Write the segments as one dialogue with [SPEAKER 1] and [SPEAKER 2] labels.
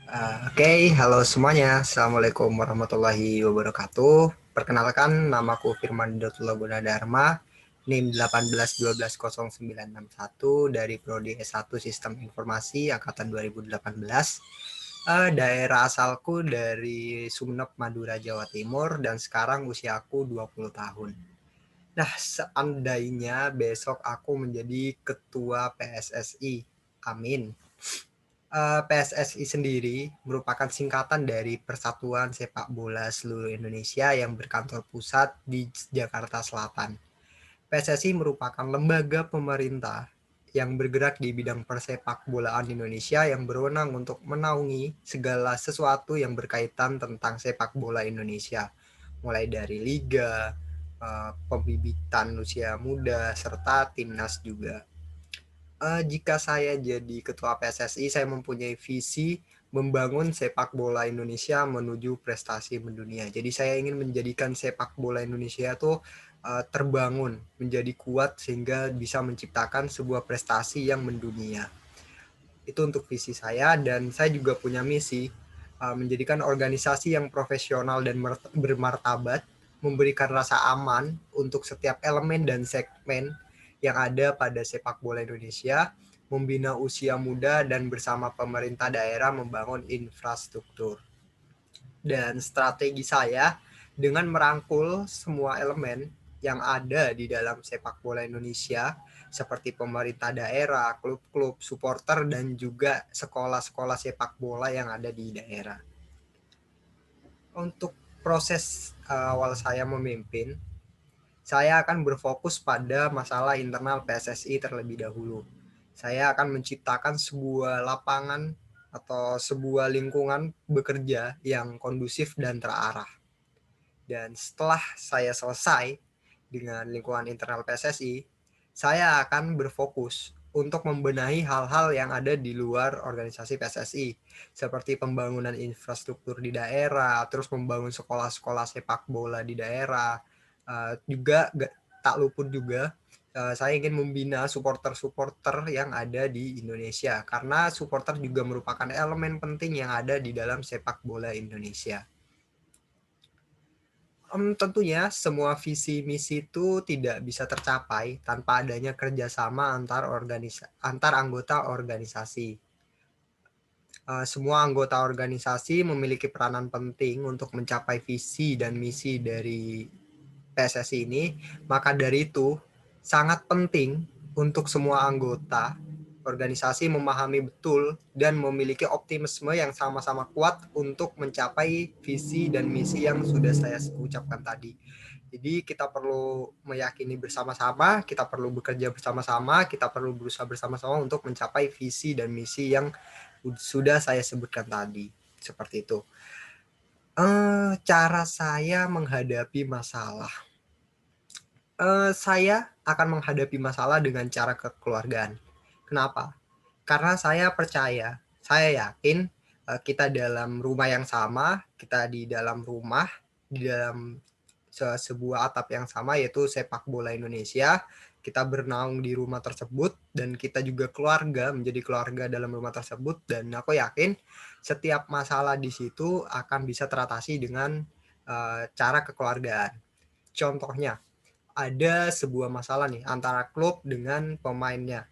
[SPEAKER 1] Oke, halo semuanya. Assalamualaikum warahmatullahi wabarakatuh. Perkenalkan, namaku Firman Dotullah Gunadarma, NIM 18120961 dari Prodi S1 Sistem Informasi Angkatan 2018. Daerah asalku dari Sumeneb, Madura, Jawa Timur, dan sekarang usiaku 20 tahun. Nah, seandainya besok aku menjadi ketua PSSI, amin. PSSI sendiri merupakan singkatan dari Persatuan Sepak Bola Seluruh Indonesia yang berkantor pusat di Jakarta Selatan. PSSI merupakan lembaga pemerintah yang bergerak di bidang persepak bolaan Indonesia yang berwenang untuk menaungi segala sesuatu yang berkaitan tentang sepak bola Indonesia, mulai dari liga, pembibitan usia muda, serta timnas juga. Jika saya jadi ketua PSSI, saya mempunyai visi membangun sepak bola Indonesia menuju prestasi mendunia. Jadi saya ingin menjadikan sepak bola Indonesia itu terbangun, menjadi kuat sehingga bisa menciptakan sebuah prestasi yang mendunia. Itu untuk visi saya, dan saya juga punya misi menjadikan organisasi yang profesional dan bermartabat, memberikan rasa aman untuk setiap elemen dan segmen yang ada pada sepak bola Indonesia, membina usia muda, dan bersama pemerintah daerah membangun infrastruktur. Dan strategi saya dengan merangkul semua elemen yang ada di dalam sepak bola Indonesia, seperti pemerintah daerah, klub-klub, supporter, dan juga sekolah-sekolah sepak bola yang ada di daerah. Untuk proses awal saya memimpin, saya akan berfokus pada masalah internal PSSI terlebih dahulu. Saya akan menciptakan sebuah lapangan atau sebuah lingkungan bekerja yang kondusif dan terarah. Dan setelah saya selesai dengan lingkungan internal PSSI, saya akan berfokus untuk membenahi hal-hal yang ada di luar organisasi PSSI, seperti pembangunan infrastruktur di daerah, terus membangun sekolah-sekolah sepak bola di daerah. Juga tak luput juga saya ingin membina supporter-supporter yang ada di Indonesia, karena supporter juga merupakan elemen penting yang ada di dalam sepak bola Indonesia. Tentunya semua visi misi itu tidak bisa tercapai tanpa adanya kerjasama antar anggota organisasi. Semua anggota organisasi memiliki peranan penting untuk mencapai visi dan misi dari PSSI ini. Maka dari itu sangat penting untuk semua anggota organisasi memahami betul dan memiliki optimisme yang sama-sama kuat untuk mencapai visi dan misi yang sudah saya ucapkan tadi. Jadi kita perlu meyakini bersama-sama, kita perlu bekerja bersama-sama, kita perlu berusaha bersama-sama untuk mencapai visi dan misi yang sudah saya sebutkan tadi. Seperti itu. Cara saya menghadapi masalah. Saya akan menghadapi masalah dengan cara kekeluargaan. Kenapa? Karena saya percaya, saya yakin kita dalam rumah yang sama, kita di dalam rumah, di dalam sebuah atap yang sama, yaitu sepak bola Indonesia. Kita bernaung di rumah tersebut, dan kita juga keluarga, menjadi keluarga dalam rumah tersebut. Dan aku yakin setiap masalah di situ akan bisa teratasi dengan cara kekeluargaan. Contohnya, ada sebuah masalah nih antara klub dengan pemainnya.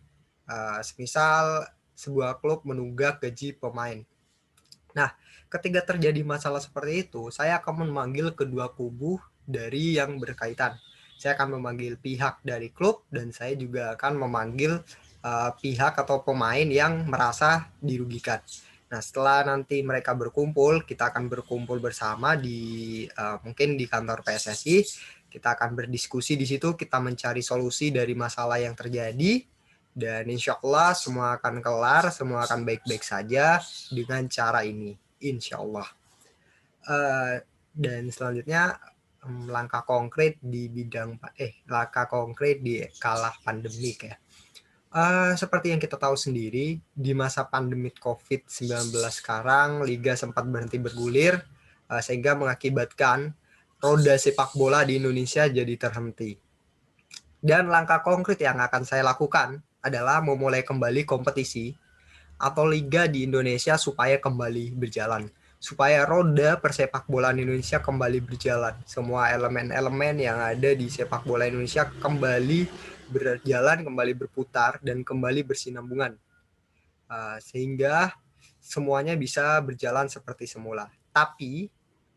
[SPEAKER 1] Semisal sebuah klub menunggak gaji pemain. Nah, ketika terjadi masalah seperti itu, saya akan memanggil kedua kubu dari yang berkaitan. Saya akan memanggil pihak dari klub, dan saya juga akan memanggil pihak atau pemain yang merasa dirugikan. Nah, setelah nanti mereka berkumpul, kita akan berkumpul bersama di mungkin di kantor PSSI. Kita akan berdiskusi di situ, kita mencari solusi dari masalah yang terjadi, dan insya Allah semua akan kelar, semua akan baik-baik saja dengan cara ini, insya Allah. Dan selanjutnya langkah konkret di bidang langkah konkret di kala pandemik ya. Seperti yang kita tahu sendiri, di masa pandemi COVID-19 sekarang, Liga sempat berhenti bergulir, sehingga mengakibatkan roda sepak bola di Indonesia jadi terhenti. Dan langkah konkret yang akan saya lakukan adalah memulai kembali kompetisi atau liga di Indonesia supaya kembali berjalan. Supaya roda persepak bolaan Indonesia kembali berjalan. Semua elemen-elemen yang ada di sepak bola Indonesia kembali berjalan, kembali berputar, dan kembali bersinambungan. Sehingga semuanya bisa berjalan seperti semula. Tapi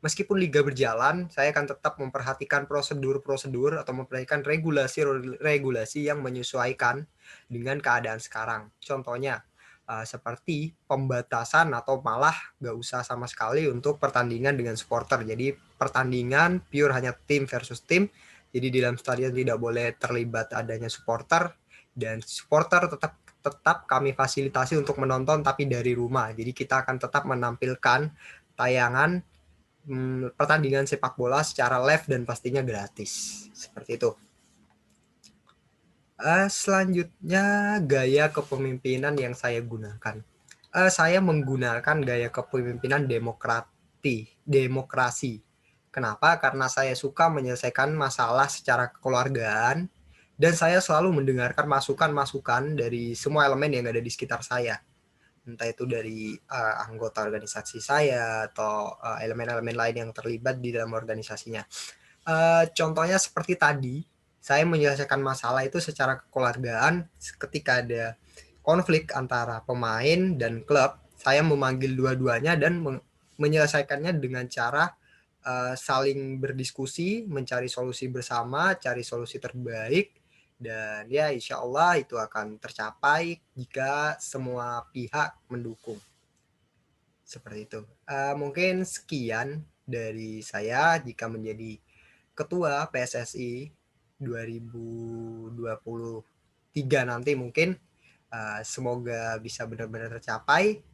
[SPEAKER 1] meskipun liga berjalan, saya akan tetap memperhatikan prosedur-prosedur atau memperhatikan regulasi-regulasi yang menyesuaikan dengan keadaan sekarang. Contohnya, seperti pembatasan atau malah nggak usah sama sekali untuk pertandingan dengan supporter. Jadi pertandingan pure hanya tim versus tim. Jadi di dalam stadion tidak boleh terlibat adanya supporter, dan supporter tetap tetap kami fasilitasi untuk menonton tapi dari rumah. Jadi kita akan tetap menampilkan tayangan pertandingan sepak bola secara live dan pastinya gratis. Seperti itu. Selanjutnya gaya kepemimpinan yang saya gunakan. Saya menggunakan gaya kepemimpinan demokrasi. Kenapa? Karena saya suka menyelesaikan masalah secara kekeluargaan dan saya selalu mendengarkan masukan-masukan dari semua elemen yang ada di sekitar saya. Entah itu dari anggota organisasi saya atau elemen-elemen lain yang terlibat di dalam organisasinya. Contohnya seperti tadi, saya menyelesaikan masalah itu secara kekeluargaan ketika ada konflik antara pemain dan klub. Saya memanggil dua-duanya dan menyelesaikannya dengan cara saling berdiskusi, mencari solusi bersama, cari solusi terbaik, dan ya insya Allah itu akan tercapai jika semua pihak mendukung. Seperti itu. Mungkin sekian dari saya jika menjadi ketua PSSI 2023 nanti mungkin. Semoga bisa benar-benar tercapai.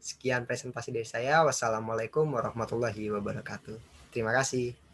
[SPEAKER 1] Sekian presentasi dari saya. Wassalamualaikum warahmatullahi wabarakatuh. Terima kasih.